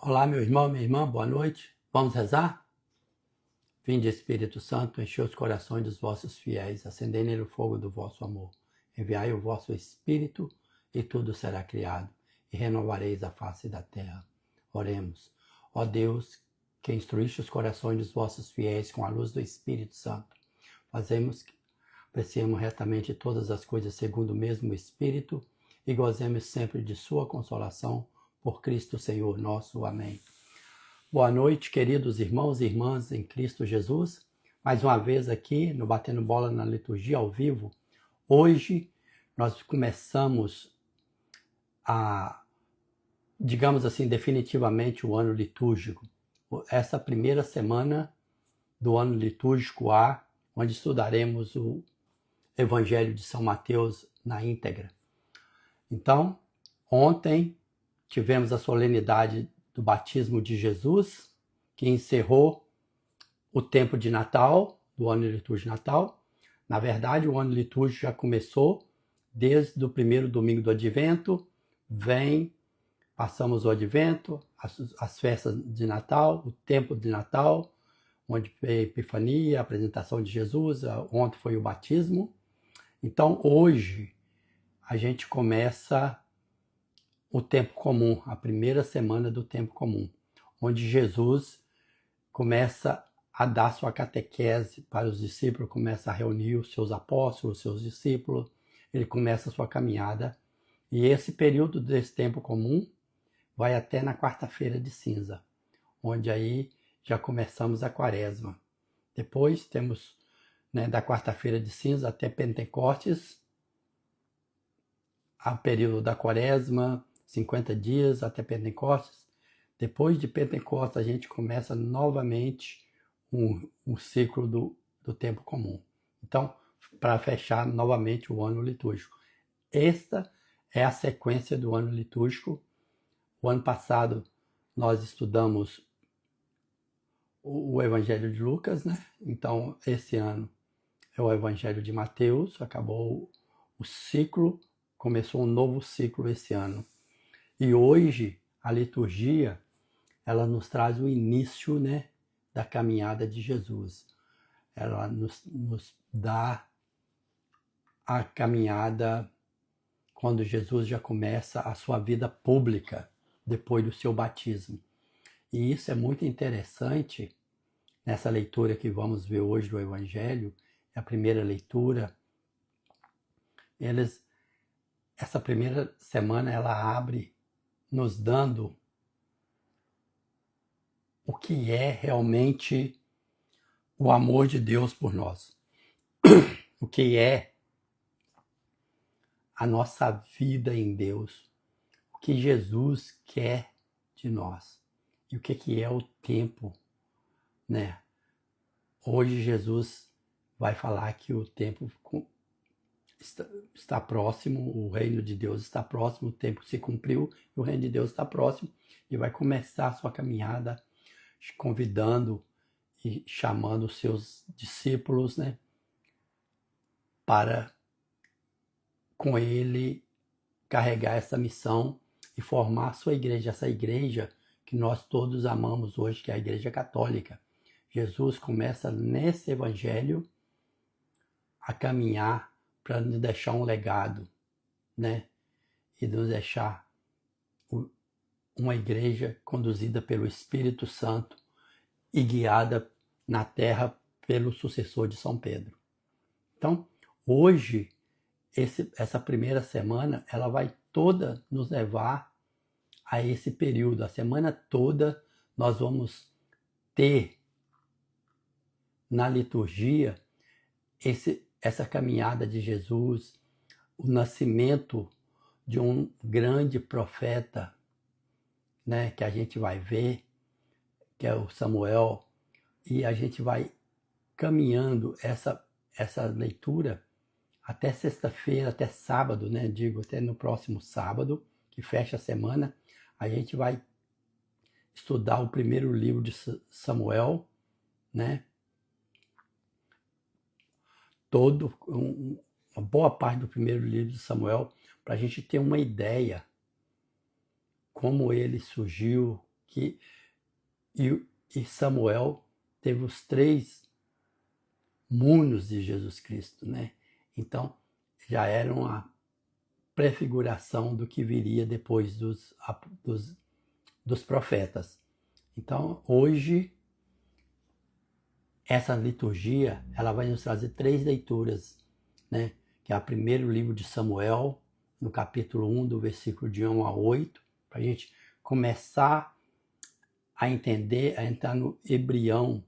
Olá, meu irmão, minha irmã, boa noite. Vamos rezar? Vinde, Espírito Santo, enchei os corações dos vossos fiéis, acendei nele o fogo do vosso amor. Enviai o vosso Espírito, e tudo será criado, e renovareis a face da terra. Oremos. Ó Deus, que instruíste os corações dos vossos fiéis com a luz do Espírito Santo, fazemos que apreciemos retamente todas as coisas segundo o mesmo Espírito, e gozemos sempre de sua consolação, por Cristo Senhor nosso. Amém. Boa noite, queridos irmãos e irmãs em Cristo Jesus. Mais uma vez aqui no Batendo Bola na Liturgia ao vivo. Hoje nós começamos digamos assim, definitivamente o ano litúrgico. Essa primeira semana do ano litúrgico A, onde estudaremos o Evangelho de São Mateus na íntegra. Então, ontem tivemos a solenidade do batismo de Jesus, que encerrou o tempo de Natal, do ano litúrgico de Natal. Na verdade, o ano litúrgico já começou desde o primeiro domingo do Advento, passamos o Advento, as festas de Natal, o tempo de Natal, onde veio a Epifania, a apresentação de Jesus, ontem foi o batismo. Então, hoje, a gente começa o tempo comum, a primeira semana do tempo comum, onde Jesus começa a dar sua catequese para os discípulos, começa a reunir os seus apóstolos, os seus discípulos, ele começa a sua caminhada. E esse período desse tempo comum vai até na quarta-feira de cinza, onde aí já começamos a quaresma. Depois temos, da quarta-feira de cinza até Pentecostes, o período da quaresma, 50 dias até Pentecostes. Depois de Pentecostes, a gente começa novamente um ciclo do tempo comum. Então, para fechar novamente o ano litúrgico. Esta é a sequência do ano litúrgico. O ano passado, nós estudamos o Evangelho de Lucas, né? Então, esse ano é o Evangelho de Mateus. Acabou o ciclo, começou um novo ciclo esse ano. E hoje, a liturgia, ela nos traz o início, da caminhada de Jesus. Ela nos dá a caminhada quando Jesus já começa a sua vida pública, depois do seu batismo. E isso é muito interessante nessa leitura que vamos ver hoje do Evangelho, é a primeira leitura. Essa primeira semana, ela abre nos dando o que é realmente o amor de Deus por nós. O que é a nossa vida em Deus. O que Jesus quer de nós. E o que é o tempo, Hoje Jesus vai falar que o tempo está próximo, o reino de Deus está próximo, o tempo se cumpriu e o reino de Deus está próximo, e vai começar a sua caminhada convidando e chamando os seus discípulos, para com ele carregar essa missão e formar a sua igreja, essa igreja que nós todos amamos hoje, que é a Igreja Católica. Jesus começa nesse evangelho a caminhar para nos deixar um legado, e nos deixar uma igreja conduzida pelo Espírito Santo e guiada na terra pelo sucessor de São Pedro. Então, hoje, essa primeira semana, ela vai toda nos levar a esse período. A semana toda nós vamos ter na liturgia essa caminhada de Jesus, o nascimento de um grande profeta, que a gente vai ver, que é o Samuel, e a gente vai caminhando essa leitura até sexta-feira, até sábado, até no próximo sábado, que fecha a semana, a gente vai estudar o primeiro livro de Samuel, uma boa parte do primeiro livro de Samuel, para a gente ter uma ideia como ele surgiu, E Samuel teve os 3 mundos de Jesus Cristo, né? Então, já era uma prefiguração do que viria depois dos profetas. Então, hoje, essa liturgia, ela vai nos trazer 3 leituras, né? Que é o primeiro livro de Samuel, no capítulo 1, do versículo de 1 a 8, para a gente começar a entender, a entrar no embrião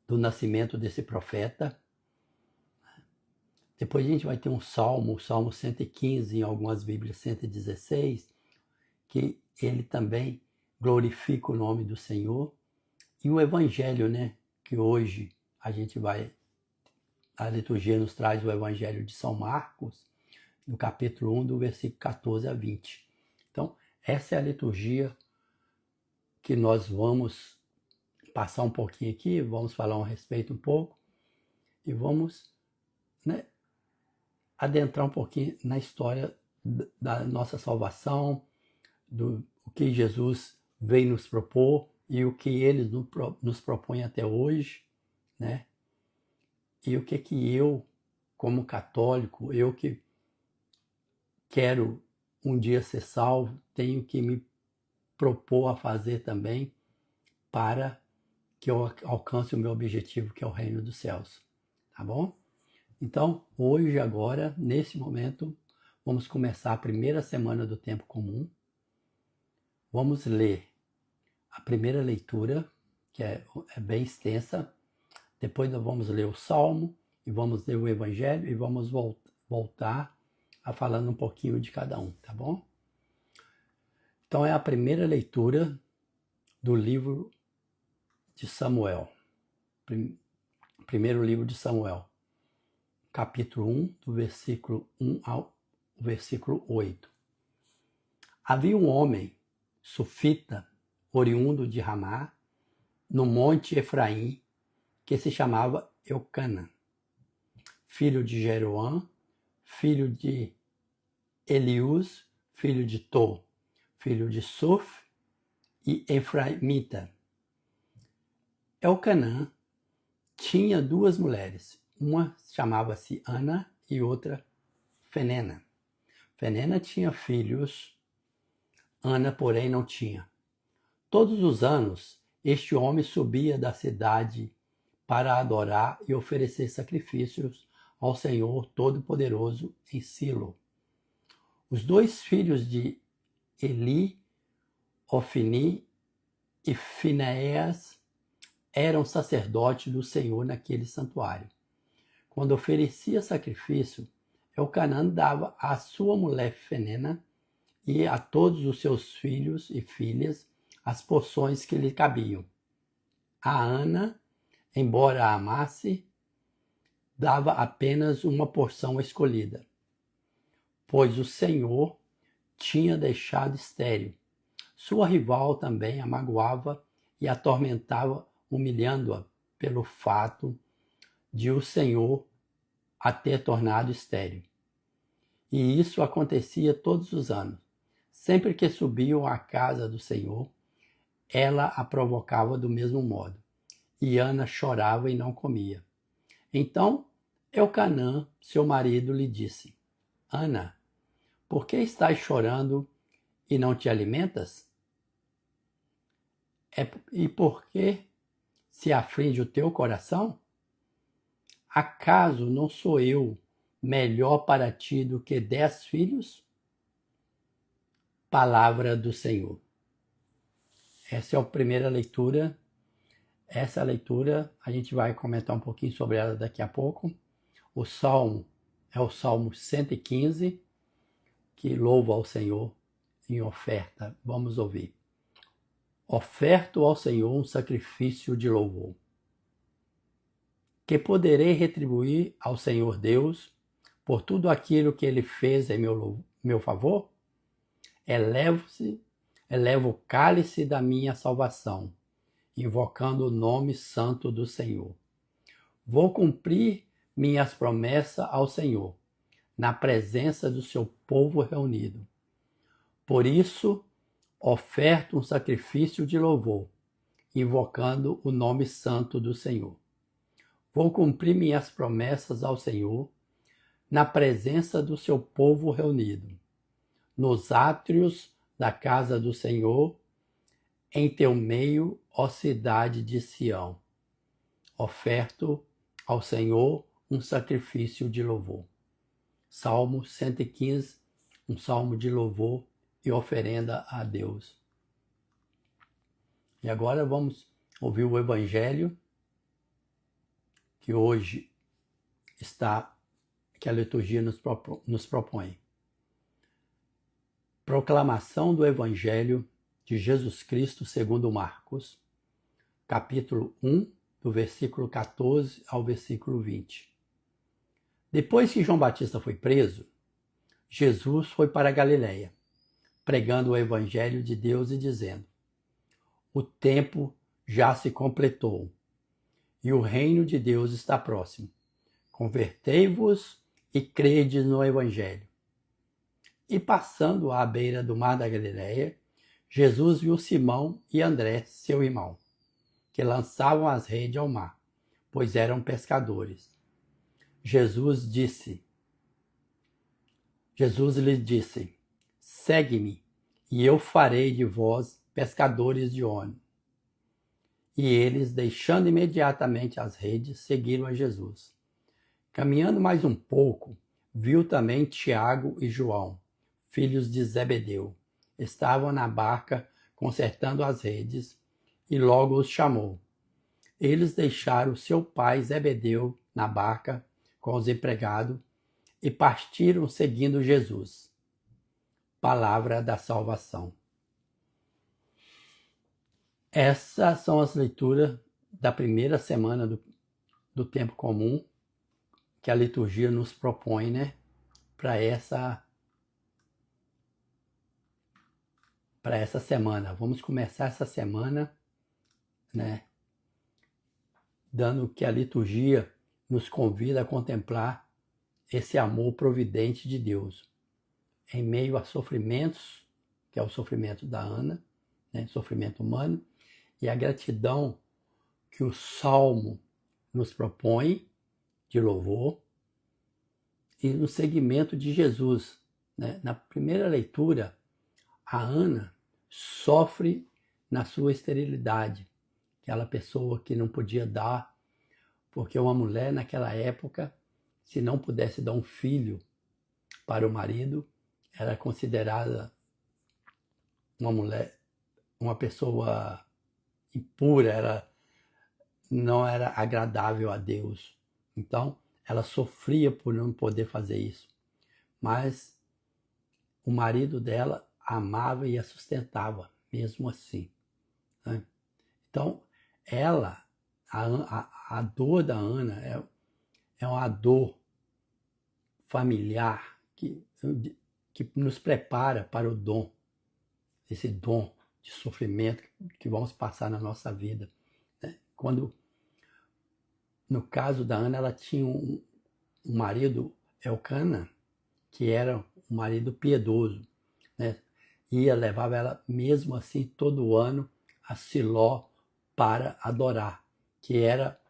do nascimento desse profeta. Depois a gente vai ter um salmo, o Salmo 115, em algumas Bíblias 116, que ele também glorifica o nome do Senhor. E o Evangelho, né? Que hoje a liturgia nos traz o Evangelho de São Marcos, no capítulo 1, do versículo 14 a 20. Então, essa é a liturgia que nós vamos passar um pouquinho aqui, vamos falar a respeito um pouco e vamos, né, adentrar um pouquinho na história da nossa salvação, do que Jesus veio nos propor e o que ele nos propõe até hoje, né? E o que eu, como católico, eu que quero um dia ser salvo, tenho que me propor a fazer também para que eu alcance o meu objetivo, que é o reino dos céus, tá bom? Então, hoje, agora, nesse momento, vamos começar a primeira semana do tempo comum. Vamos ler a primeira leitura, que é bem extensa. Depois nós vamos ler o Salmo e vamos ler o Evangelho e vamos voltar a falando um pouquinho de cada um, tá bom? Então é a primeira leitura do livro de Samuel. Primeiro livro de Samuel, capítulo 1, do versículo 1 ao versículo 8. Havia um homem sufita, oriundo de Ramá, no monte Efraim, que se chamava Eucana, filho de Jeroão, filho de Eliús, filho de To, filho de Suf e Efraimita. Elcanã tinha 2 mulheres, uma chamava-se Ana e outra Fenena. Fenena tinha filhos, Ana, porém, não tinha. Todos os anos, este homem subia da cidade para adorar e oferecer sacrifícios ao Senhor Todo-Poderoso em Silo. Os 2 filhos de Eli, Ofni e Finéias, eram sacerdotes do Senhor naquele santuário. Quando oferecia sacrifício, Elcanã dava à sua mulher Fenena e a todos os seus filhos e filhas as porções que lhe cabiam. A Ana, embora a amasse, dava apenas uma porção escolhida, pois o Senhor tinha deixado estéril. Sua rival também a magoava e a atormentava, humilhando-a pelo fato de o Senhor a ter tornado estéril. E isso acontecia todos os anos. Sempre que subiam à casa do Senhor, ela a provocava do mesmo modo. E Ana chorava e não comia. Então Elcanã, seu marido, lhe disse: Ana, por que estás chorando e não te alimentas? E por que se aflige o teu coração? Acaso não sou eu melhor para ti do que 10 filhos? Palavra do Senhor. Essa é a primeira leitura. Essa leitura a gente vai comentar um pouquinho sobre ela daqui a pouco. O Salmo é o Salmo 115, que louva ao Senhor em oferta. Vamos ouvir. Oferto ao Senhor um sacrifício de louvor. Que poderei retribuir ao Senhor Deus por tudo aquilo que Ele fez em meu favor? Elevo o cálice da minha salvação, invocando o nome santo do Senhor. Vou cumprir minhas promessas ao Senhor, na presença do seu povo reunido. Por isso, oferto um sacrifício de louvor, invocando o nome santo do Senhor. Vou cumprir minhas promessas ao Senhor, na presença do seu povo reunido, nos átrios da casa do Senhor, em teu meio, ó cidade de Sião. Oferto ao Senhor um sacrifício de louvor. Salmo 115, um salmo de louvor e oferenda a Deus. E agora vamos ouvir o Evangelho que hoje que a liturgia nos propõe. Proclamação do Evangelho de Jesus Cristo segundo Marcos, capítulo 1, do versículo 14 ao versículo 20. Depois que João Batista foi preso, Jesus foi para a Galiléia, pregando o Evangelho de Deus e dizendo: o tempo já se completou e o reino de Deus está próximo. Convertei-vos e crede no Evangelho. E passando à beira do mar da Galiléia, Jesus viu Simão e André, seu irmão, que lançavam as redes ao mar, pois eram pescadores. Jesus lhes disse: segue-me, e eu farei de vós pescadores de homens. E eles, deixando imediatamente as redes, seguiram a Jesus. Caminhando mais um pouco, viu também Tiago e João, filhos de Zebedeu. Estavam na barca consertando as redes, e logo os chamou. Eles deixaram seu pai Zebedeu na barca com os empregados e partiram seguindo Jesus. Palavra da salvação. Essas são as leituras da primeira semana do tempo comum que a liturgia nos propõe, né, para essa semana. Vamos começar essa semana, né, dando que a liturgia nos convida a contemplar esse amor providente de Deus em meio a sofrimentos, que é o sofrimento da Ana, né, sofrimento humano, e a gratidão que o Salmo nos propõe de louvor, e no seguimento de Jesus, né? Na primeira leitura, a Ana sofre na sua esterilidade, aquela pessoa que não podia dar, porque uma mulher naquela época, se não pudesse dar um filho para o marido, era considerada uma pessoa impura, não era agradável a Deus. Então, ela sofria por não poder fazer isso. Mas o marido dela amava e a sustentava, mesmo assim, né? Então, a dor da Ana é uma dor familiar que nos prepara para o dom, esse dom de sofrimento que vamos passar na nossa vida, né? Quando, no caso da Ana, ela tinha um marido, Elcana, que era um marido piedoso, né? Levava ela mesmo assim todo ano a Siló para adorar, que era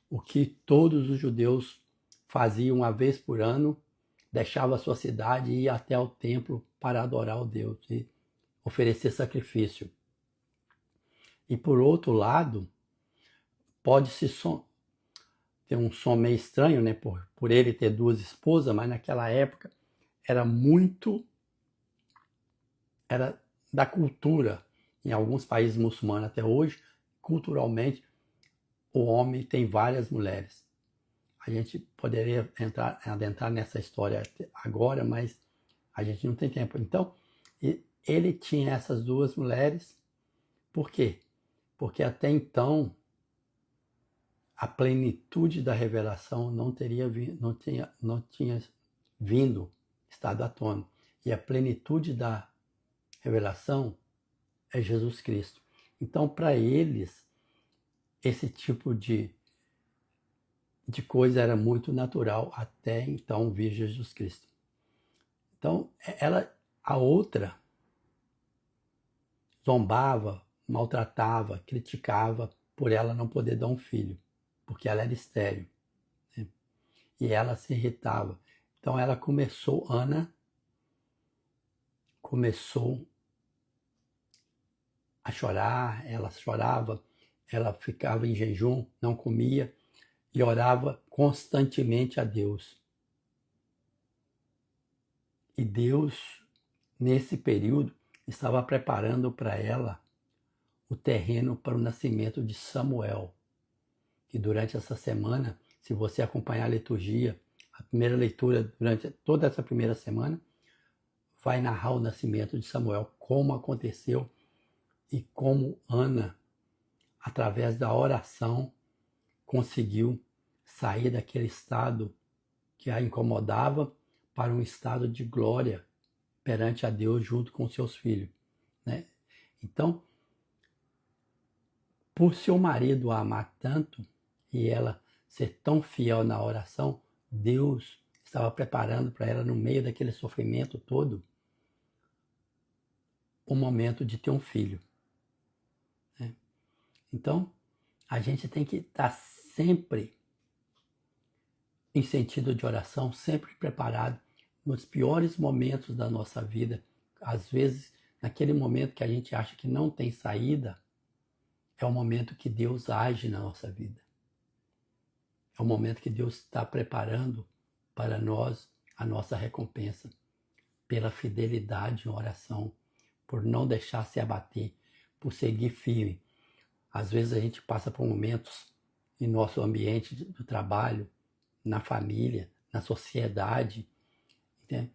o que todos os judeus faziam uma vez por ano, deixava a sua cidade e ia até o templo para adorar o Deus e oferecer sacrifício. E por outro lado, pode-se ter um som meio estranho, né, por ele ter duas esposas, mas naquela época era da cultura, em alguns países muçulmanos até hoje, culturalmente, o homem tem várias mulheres. A gente poderia adentrar nessa história agora, mas a gente não tem tempo. Então, ele tinha essas duas mulheres. Por quê? Porque até então, a plenitude da revelação não tinha vindo, estado à tona. E a plenitude da revelação é Jesus Cristo. Então, para eles, esse tipo de coisa era muito natural até então vir Jesus Cristo. Então, a outra zombava, maltratava, criticava por ela não poder dar um filho, porque ela era estéril, né? E ela se irritava. Então Ana começou a chorar, ela chorava, ela ficava em jejum, não comia e orava constantemente a Deus. E Deus, nesse período, estava preparando para ela o terreno para o nascimento de Samuel. E durante essa semana, se você acompanhar a liturgia, a primeira leitura durante toda essa primeira semana, vai narrar o nascimento de Samuel, como aconteceu e como Ana, através da oração, conseguiu sair daquele estado que a incomodava para um estado de glória perante a Deus junto com seus filhos, né? Então, por seu marido a amar tanto e ela ser tão fiel na oração, Deus estava preparando para ela, no meio daquele sofrimento todo, o momento de ter um filho, né? Então, a gente tem que estar sempre em sentido de oração, sempre preparado nos piores momentos da nossa vida. Às vezes, naquele momento que a gente acha que não tem saída, é o momento que Deus age na nossa vida. É o momento que Deus está preparando para nós a nossa recompensa pela fidelidade em oração, por não deixar se abater, por seguir firme. Às vezes a gente passa por momentos em nosso ambiente do trabalho, na família, na sociedade, né?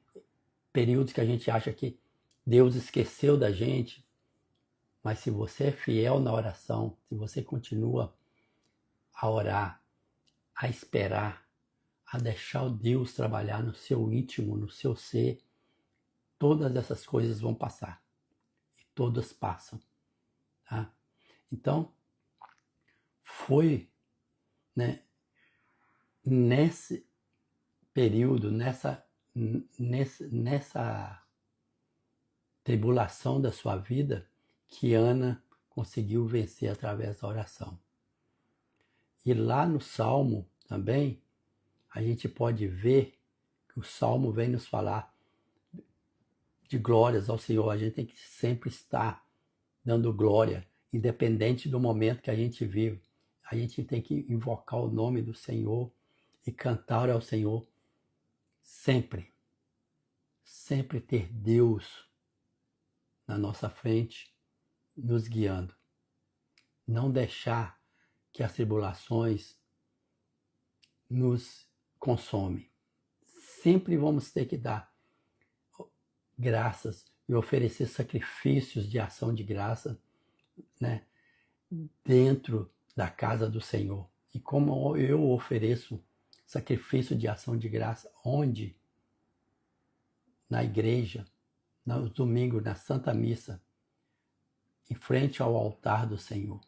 Períodos que a gente acha que Deus esqueceu da gente, mas se você é fiel na oração, se você continua a orar, a esperar, a deixar o Deus trabalhar no seu íntimo, no seu ser, todas essas coisas vão passar. E todas passam, tá? Então, foi, né, nesse período, nessa tribulação da sua vida, que Ana conseguiu vencer através da oração. E lá no Salmo também, a gente pode ver que o Salmo vem nos falar de glórias ao Senhor. A gente tem que sempre estar dando glória, independente do momento que a gente vive. A gente tem que invocar o nome do Senhor e cantar ao Senhor sempre. Sempre ter Deus na nossa frente, nos guiando. Não deixar que as tribulações nos consomem. Sempre vamos ter que dar graças e oferecer sacrifícios de ação de graça, né, dentro da casa do Senhor. E como eu ofereço sacrifício de ação de graça, onde? Na igreja, no domingo, na Santa Missa, em frente ao altar do Senhor.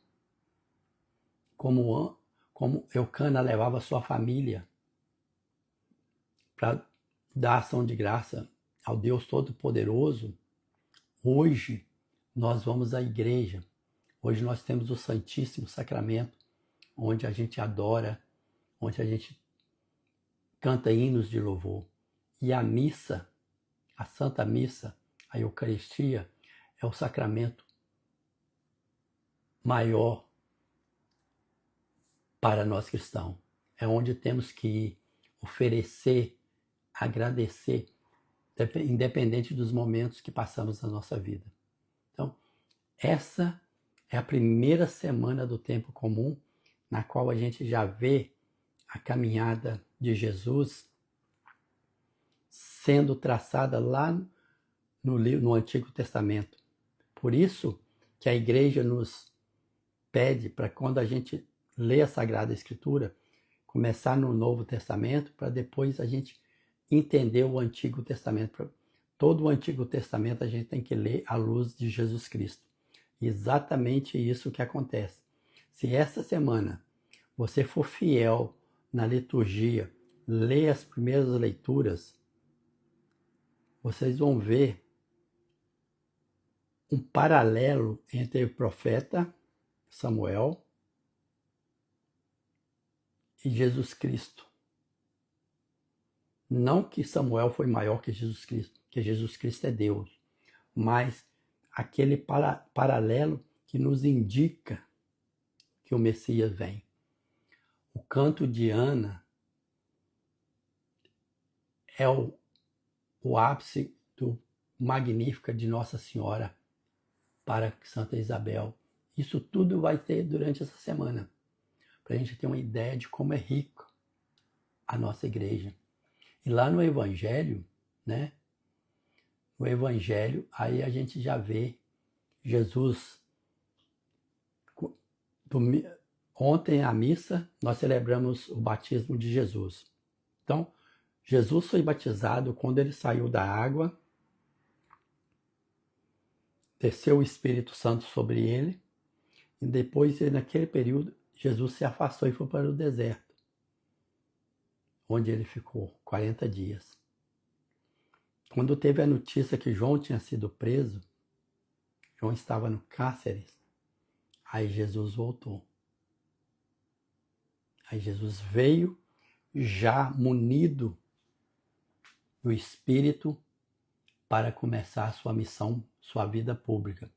Como Eucana levava sua família para dar ação de graça ao Deus Todo-Poderoso, hoje nós vamos à igreja. Hoje nós temos o Santíssimo Sacramento, onde a gente adora, onde a gente canta hinos de louvor. E a missa, a Santa Missa, a Eucaristia, é o sacramento maior para nós cristãos. É onde temos que ir, oferecer, agradecer, independente dos momentos que passamos na nossa vida. Então, essa é a primeira semana do tempo comum, na qual a gente já vê a caminhada de Jesus sendo traçada lá no Antigo Testamento. Por isso que a igreja nos pede para, quando a gente lê a Sagrada Escritura, começar no Novo Testamento, para depois a gente entender o Antigo Testamento. Todo o Antigo Testamento a gente tem que ler à luz de Jesus Cristo. Exatamente isso que acontece. Se essa semana você for fiel na liturgia, ler as primeiras leituras, vocês vão ver um paralelo entre o profeta Samuel e Jesus Cristo. Não que Samuel foi maior que Jesus Cristo é Deus, mas aquele paralelo que nos indica que o Messias vem. O canto de Ana é o ápice do Magnífica de Nossa Senhora para Santa Isabel. Isso tudo vai ter durante essa semana, para a gente ter uma ideia de como é rica a nossa igreja. E lá no Evangelho, né? No Evangelho, aí a gente já vê Jesus. Ontem, à missa, nós celebramos o batismo de Jesus. Então, Jesus foi batizado quando ele saiu da água, desceu o Espírito Santo sobre ele, e depois, naquele período, Jesus se afastou e foi para o deserto, onde ele ficou 40 dias. Quando teve a notícia que João tinha sido preso, João estava no cárcere, aí Jesus voltou. Aí Jesus veio já munido do Espírito para começar a sua missão, sua vida pública.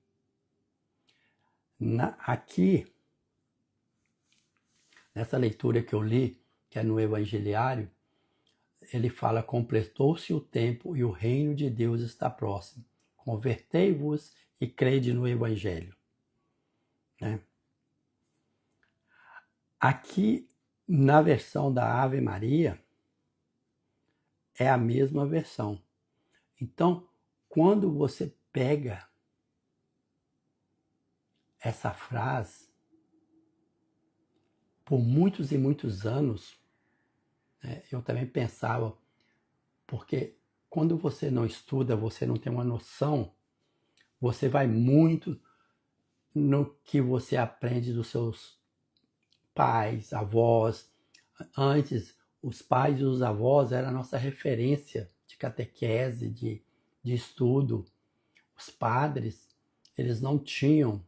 Aqui, nessa leitura que eu li, que é no Evangeliário, ele fala: completou-se o tempo e o reino de Deus está próximo. Convertei-vos e crede no Evangelho. Né? Aqui, na versão da Ave Maria, é a mesma versão. Então, quando você pega essa frase, por muitos e muitos anos, eu também pensava, porque quando você não estuda, você não tem uma noção, você vai muito no que você aprende dos seus pais, avós. Antes, os pais e os avós eram a nossa referência de catequese, de estudo. Os padres, eles não tinham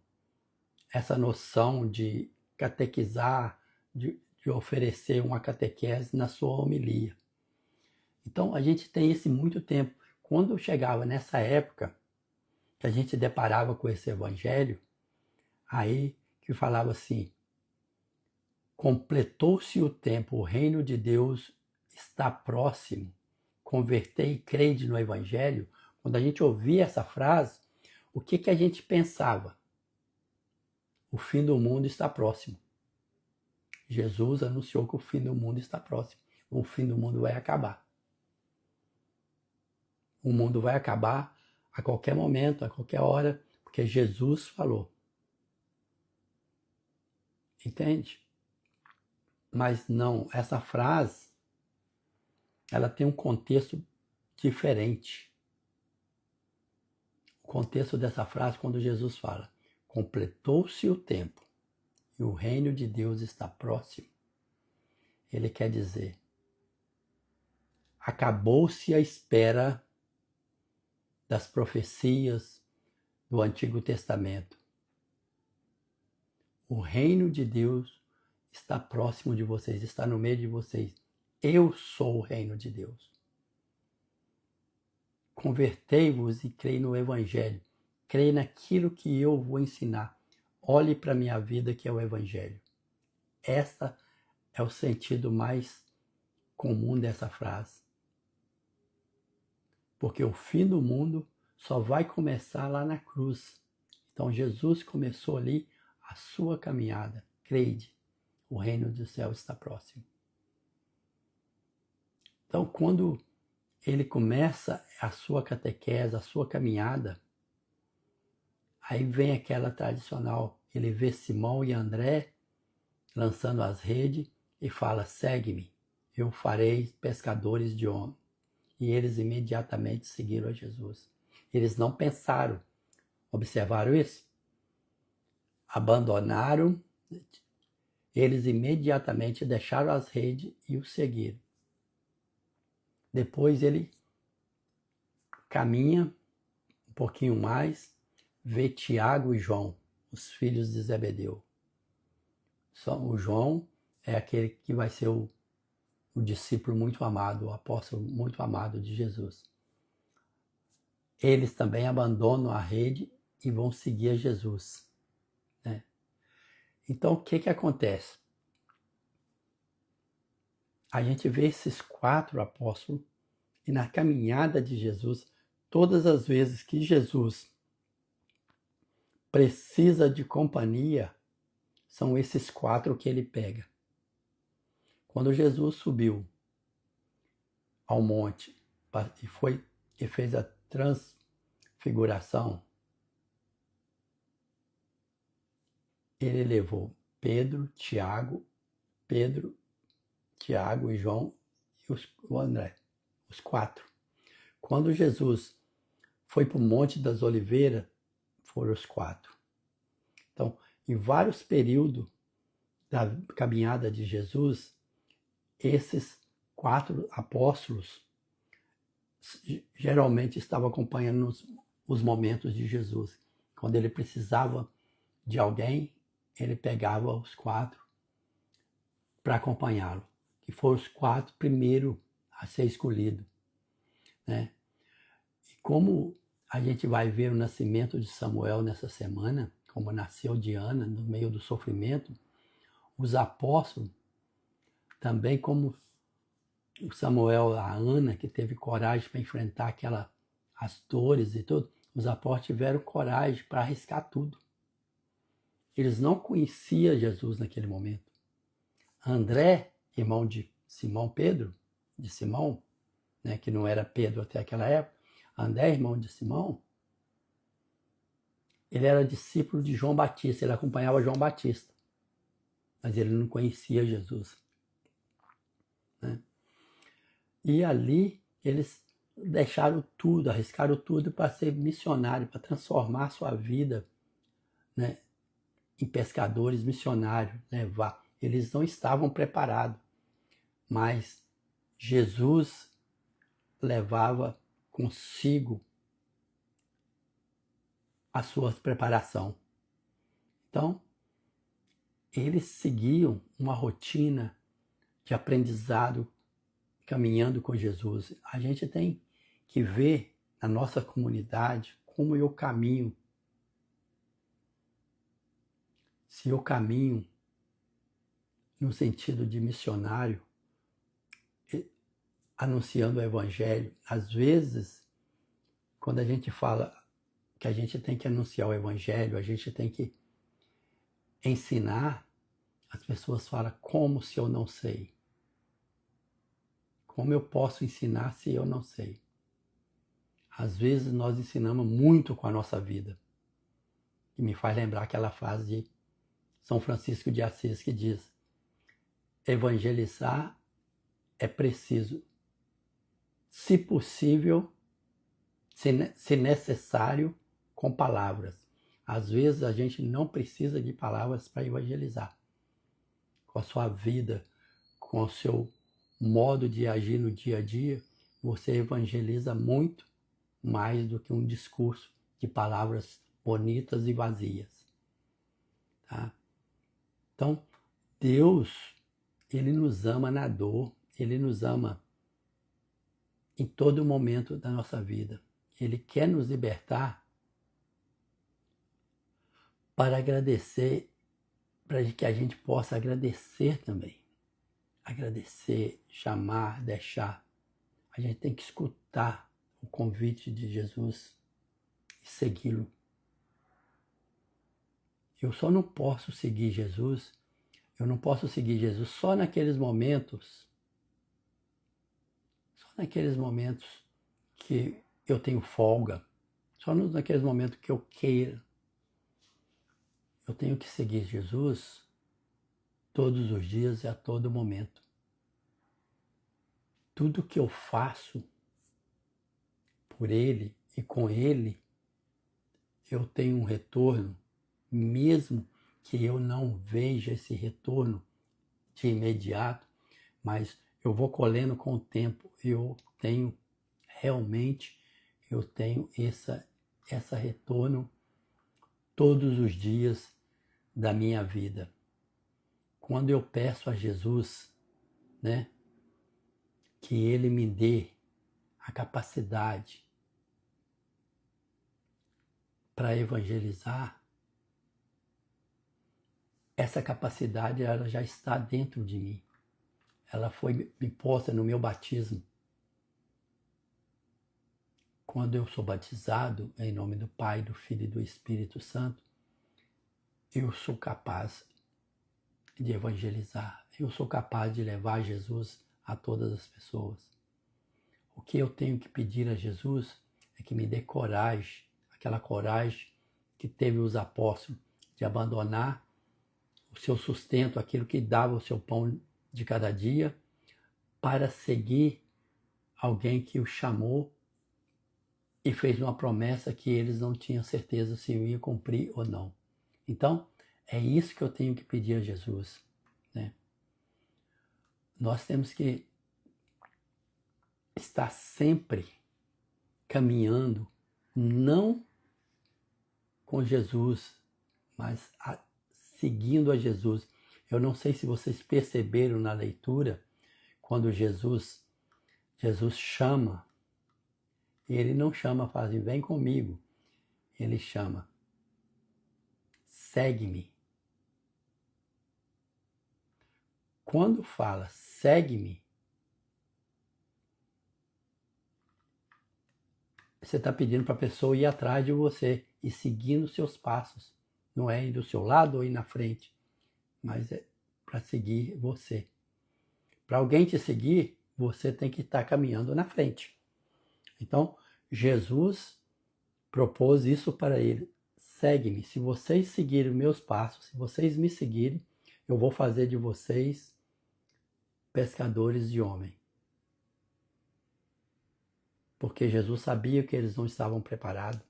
essa noção de catequizar, de oferecer uma catequese na sua homilia. Então, a gente tem esse muito tempo. Quando chegava nessa época, que a gente deparava com esse evangelho, aí que falava assim: completou-se o tempo, o reino de Deus está próximo, convertei e crede no evangelho. Quando a gente ouvia essa frase, o que a gente pensava? O fim do mundo está próximo. Jesus anunciou que o fim do mundo está próximo. O fim do mundo vai acabar. O mundo vai acabar a qualquer momento, a qualquer hora, porque Jesus falou. Entende? Mas não, essa frase, ela tem um contexto diferente. O contexto dessa frase, quando Jesus fala: completou-se o tempo e o reino de Deus está próximo, ele quer dizer: acabou-se a espera das profecias do Antigo Testamento. O reino de Deus está próximo de vocês, está no meio de vocês. Eu sou o reino de Deus. Convertei-vos e creia no Evangelho. Creia naquilo que eu vou ensinar. Olhe para a minha vida, que é o Evangelho. Esse é o sentido mais comum dessa frase. Porque o fim do mundo só vai começar lá na cruz. Então Jesus começou ali a sua caminhada. Crede, o reino do céu está próximo. Então, quando ele começa a sua catequese, a sua caminhada, aí vem aquela tradicional, ele vê Simão e André lançando as redes e fala: segue-me, eu farei pescadores de homens. E eles imediatamente seguiram a Jesus. Eles não pensaram, observaram isso? Abandonaram, eles imediatamente deixaram as redes e o seguiram. Depois ele caminha um pouquinho mais, vê Tiago e João, os filhos de Zebedeu. O João é aquele que vai ser o discípulo muito amado, o apóstolo muito amado de Jesus. Eles também abandonam a rede e vão seguir a Jesus, né? Então, o que acontece? A gente vê esses 4 apóstolos e na caminhada de Jesus, todas as vezes que Jesus precisa de companhia, são esses 4 que ele pega. Quando Jesus subiu ao monte e fez a transfiguração, ele levou Pedro, Tiago e João e o André, os 4. Quando Jesus foi para o Monte das Oliveiras, foram os 4. Então, em vários períodos da caminhada de Jesus, esses 4 apóstolos geralmente estavam acompanhando os momentos de Jesus. Quando ele precisava de alguém, ele pegava os 4 para acompanhá-lo, que foram os 4 primeiros a ser escolhidos, né? E como a gente vai ver o nascimento de Samuel nessa semana, como nasceu Diana no meio do sofrimento, os apóstolos, também como o Samuel, a Ana, que teve coragem para enfrentar as dores e tudo, os apóstolos tiveram coragem para arriscar tudo. Eles não conheciam Jesus naquele momento. André, irmão de Simão Pedro, de Simão, né, que não era Pedro até aquela época, André, irmão de Simão, ele era discípulo de João Batista, ele acompanhava João Batista, mas ele não conhecia Jesus, né? E ali eles deixaram tudo, arriscaram tudo para ser missionário, para transformar a sua vida, né, em pescadores missionários, levar. Eles não estavam preparados, mas Jesus levava consigo a sua preparação. Então, eles seguiam uma rotina de aprendizado caminhando com Jesus. A gente tem que ver na nossa comunidade como eu caminho. Se eu caminho no sentido de missionário, anunciando o evangelho. Às vezes, quando a gente fala que a gente tem que anunciar o evangelho, a gente tem que ensinar, as pessoas falam, como se eu não sei? Como eu posso ensinar se eu não sei? Às vezes nós ensinamos muito com a nossa vida. E me faz lembrar aquela frase de São Francisco de Assis que diz: evangelizar é preciso, se possível, se necessário, com palavras. Às vezes a gente não precisa de palavras para evangelizar. Com a sua vida, com o seu modo de agir no dia a dia, você evangeliza muito mais do que um discurso de palavras bonitas e vazias. Tá? Então, Deus, Ele nos ama na dor, Ele nos ama em todo momento da nossa vida. Ele quer nos libertar para agradecer, para que a gente possa agradecer também. Agradecer, chamar, deixar. A gente tem que escutar o convite de Jesus e segui-lo. Eu só não posso seguir Jesus, só naqueles momentos, que eu tenho folga, só naqueles momentos que eu queira. Eu tenho que seguir Jesus todos os dias e a todo momento. Tudo que eu faço por Ele e com Ele, eu tenho um retorno, mesmo que eu não veja esse retorno de imediato, mas eu vou colhendo com o tempo. Eu tenho esse retorno todos os dias da minha vida. Quando eu peço a Jesus, né, que Ele me dê a capacidade para evangelizar, essa capacidade ela já está dentro de mim. Ela foi me posta no meu batismo. Quando eu sou batizado em nome do Pai, do Filho e do Espírito Santo, eu sou capaz de evangelizar. Eu sou capaz de levar Jesus a todas as pessoas. O que eu tenho que pedir a Jesus é que me dê coragem, aquela coragem que teve os apóstolos de abandonar o seu sustento, aquilo que dava o seu pão de cada dia, para seguir alguém que o chamou e fez uma promessa que eles não tinham certeza se eu ia cumprir ou não. Então, é isso que eu tenho que pedir a Jesus, né? Nós temos que estar sempre caminhando, não com Jesus, mas seguindo a Jesus. Eu não sei se vocês perceberam na leitura, quando Jesus chama, ele não chama, fala assim, vem comigo. Ele chama, segue-me. Quando fala, segue-me, você está pedindo para a pessoa ir atrás de você e seguindo seus passos. Não é ir do seu lado ou ir na frente, mas é para seguir você. Para alguém te seguir, você tem que estar caminhando na frente. Então, Jesus propôs isso para ele. Segue-me. Se vocês seguirem meus passos, se vocês me seguirem, eu vou fazer de vocês pescadores de homem. Porque Jesus sabia que eles não estavam preparados.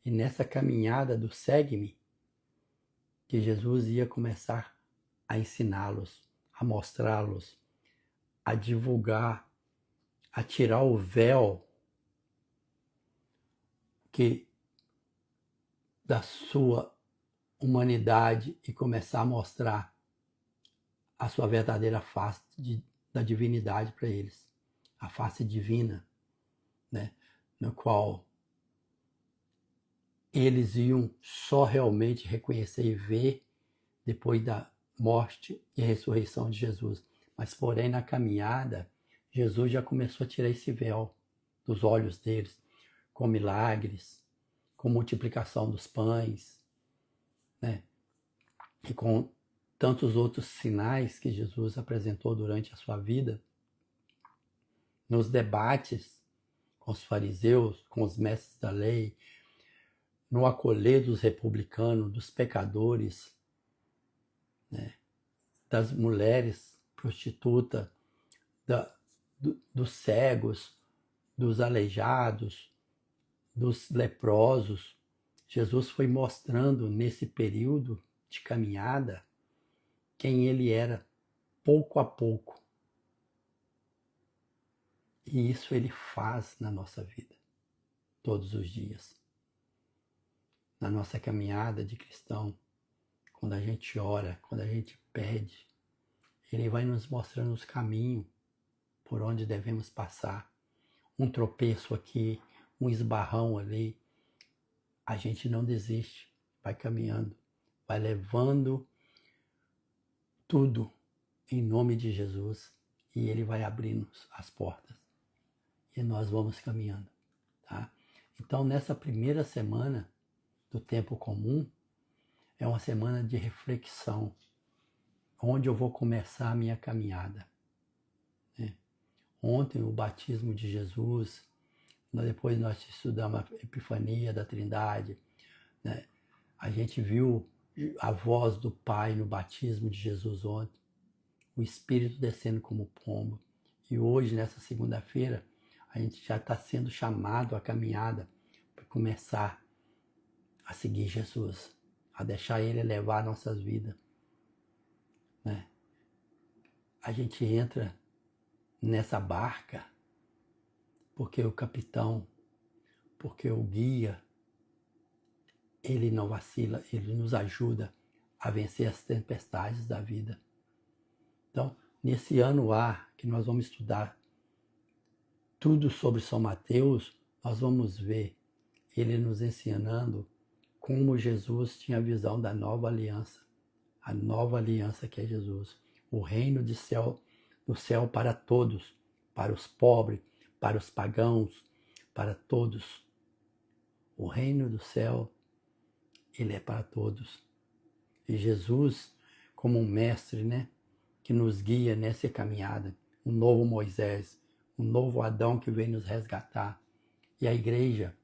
E nessa caminhada do segue-me, que Jesus ia começar a ensiná-los, a mostrá-los, a divulgar, a tirar o véu que da sua humanidade e começar a mostrar a sua verdadeira face da divindade para eles, a face divina, né? No qual eles iam só realmente reconhecer e ver depois da morte e ressurreição de Jesus. Mas, porém, na caminhada, Jesus já começou a tirar esse véu dos olhos deles, com milagres, com multiplicação dos pães, né? E com tantos outros sinais que Jesus apresentou durante a sua vida, nos debates com os fariseus, com os mestres da lei, no acolher dos republicanos, dos pecadores, né? Das mulheres prostitutas, dos cegos, dos aleijados, dos leprosos. Jesus foi mostrando nesse período de caminhada quem ele era, pouco a pouco. E isso ele faz na nossa vida, todos os dias. Na nossa caminhada de cristão, quando a gente ora, quando a gente pede, ele vai nos mostrando os caminhos por onde devemos passar. Um tropeço aqui, um esbarrão ali. A gente não desiste, vai caminhando, vai levando tudo em nome de Jesus e ele vai abrindo as portas e nós vamos caminhando, tá? Então, nessa primeira semana do tempo comum, é uma semana de reflexão, onde eu vou começar a minha caminhada, né? Ontem, o batismo de Jesus, depois nós estudamos a Epifania da Trindade, né? A gente viu a voz do Pai no batismo de Jesus ontem, o Espírito descendo como pombo. E hoje, nessa segunda-feira, a gente já está sendo chamado à caminhada para começar a seguir Jesus, a deixar Ele levar nossas vidas, né? A gente entra nessa barca porque o capitão, porque o guia Ele não vacila, Ele nos ajuda a vencer as tempestades da vida. Então, nesse ano A, que nós vamos estudar tudo sobre São Mateus, nós vamos ver ele nos ensinando como Jesus tinha a visão da nova aliança. A nova aliança que é Jesus. O reino do céu para todos, para os pobres, para os pagãos, para todos. O reino do céu, ele é para todos. E Jesus, como um mestre, né, que nos guia nessa caminhada, um novo Moisés, um novo Adão que vem nos resgatar. E a igreja,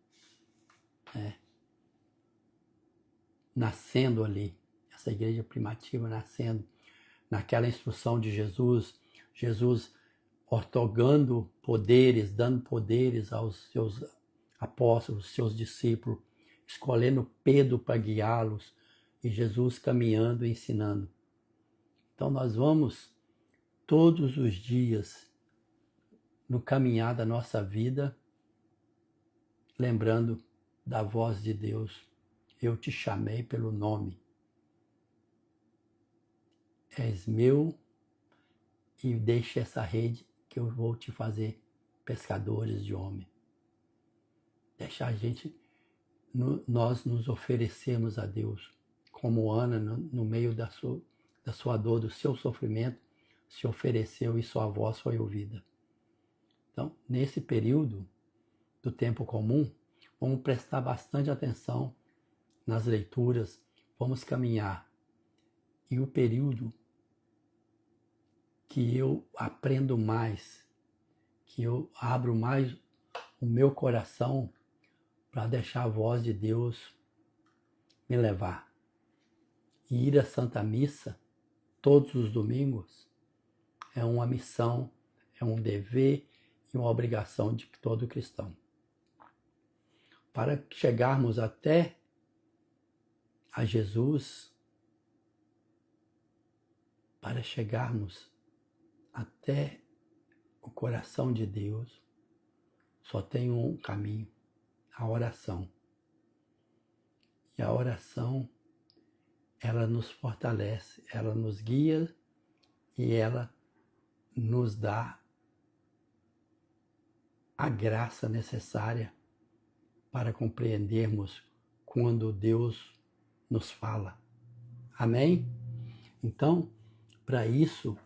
nascendo ali, essa igreja primitiva nascendo, naquela instrução de Jesus, Jesus otorgando poderes, dando poderes aos seus apóstolos, seus discípulos, escolhendo Pedro para guiá-los, e Jesus caminhando e ensinando. Então nós vamos todos os dias no caminhar da nossa vida, lembrando da voz de Deus. Eu te chamei pelo nome. És meu e deixe essa rede que eu vou te fazer pescadores de homem. Deixa a gente, nós nos oferecemos a Deus, como Ana no meio da sua dor, do seu sofrimento, se ofereceu e sua voz foi ouvida. Então, nesse período do tempo comum, vamos prestar bastante atenção nas leituras, vamos caminhar. E o período que eu aprendo mais, que eu abro mais o meu coração para deixar a voz de Deus me levar. E ir à Santa Missa todos os domingos é uma missão, é um dever e uma obrigação de todo cristão. Para chegarmos até a Jesus, para chegarmos até o coração de Deus, só tem um caminho, a oração. E a oração, ela nos fortalece, ela nos guia e ela nos dá a graça necessária para compreendermos quando Deus nos fala. Amém? Então, para isso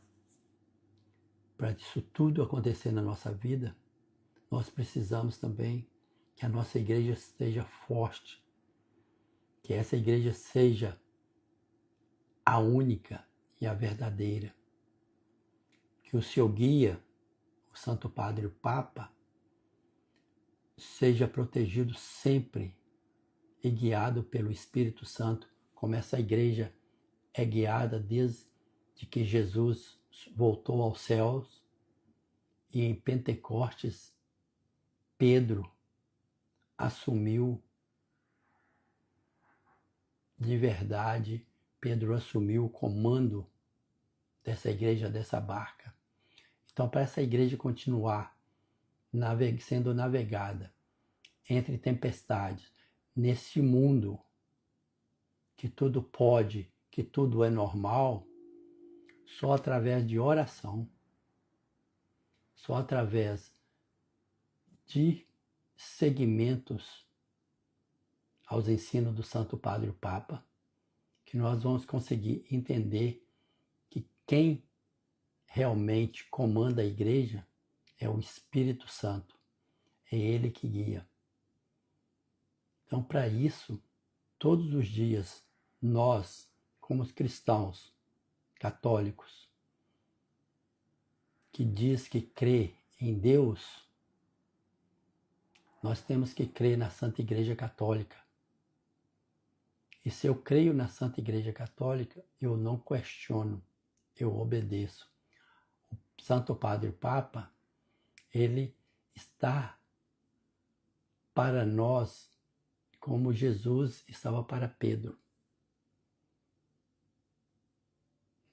tudo acontecer na nossa vida, nós precisamos também que a nossa igreja esteja forte, que essa igreja seja a única e a verdadeira, que o seu guia, o Santo Padre, o Papa, seja protegido sempre e guiado pelo Espírito Santo, como essa igreja é guiada desde que Jesus voltou aos céus e em Pentecostes Pedro assumiu de verdade, Pedro assumiu o comando dessa igreja, dessa barca. Então, para essa igreja continuar sendo navegada entre tempestades, nesse mundo que tudo pode, que tudo é normal, só através de oração, só através de seguimentos aos ensinos do Santo Padre o Papa, que nós vamos conseguir entender que quem realmente comanda a igreja é o Espírito Santo, é Ele que guia. Então, para isso, todos os dias, nós, como cristãos católicos, que diz que crê em Deus, nós temos que crer na Santa Igreja Católica. E se eu creio na Santa Igreja Católica, eu não questiono, eu obedeço. O Santo Padre Papa, ele está para nós como Jesus estava para Pedro.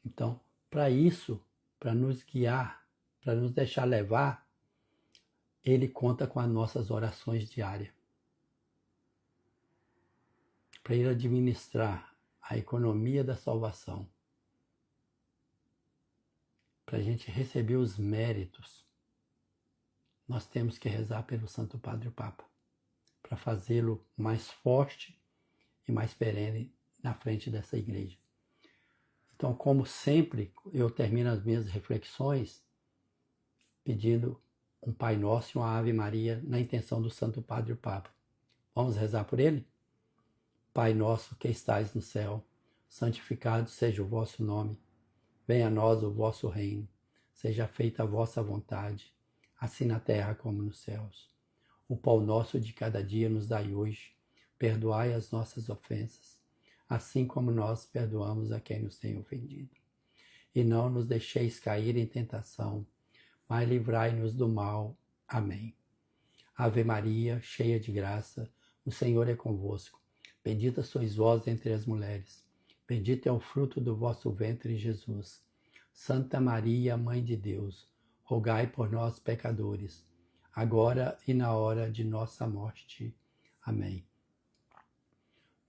Então, para isso, para nos guiar, para nos deixar levar, ele conta com as nossas orações diárias. para Ele administrar a economia da salvação, para a gente receber os méritos, nós temos que rezar pelo Santo Padre o Papa, para fazê-lo mais forte e mais perene na frente dessa igreja. Então, como sempre, eu termino as minhas reflexões pedindo um Pai Nosso e uma Ave Maria na intenção do Santo Padre o Papa. Vamos rezar por ele? Pai nosso que estais no céu, santificado seja o vosso nome. Venha a nós o vosso reino. Seja feita a vossa vontade, assim na terra como nos céus. O pão nosso de cada dia nos dai hoje. Perdoai as nossas ofensas, assim como nós perdoamos a quem nos tem ofendido. E não nos deixeis cair em tentação, mas livrai-nos do mal. Amém. Ave Maria, cheia de graça, o Senhor é convosco. Bendita sois vós entre as mulheres. Bendito é o fruto do vosso ventre, Jesus. Santa Maria, Mãe de Deus, rogai por nós, pecadores, agora e na hora de nossa morte. Amém.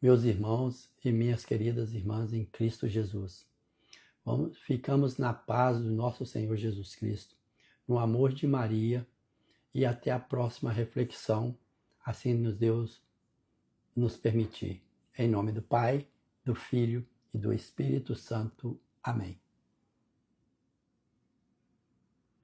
Meus irmãos e minhas queridas irmãs em Cristo Jesus, ficamos na paz do nosso Senhor Jesus Cristo, no amor de Maria, e até a próxima reflexão, assim nos Deus nos permitir. Em nome do Pai, do Filho e do Espírito Santo. Amém.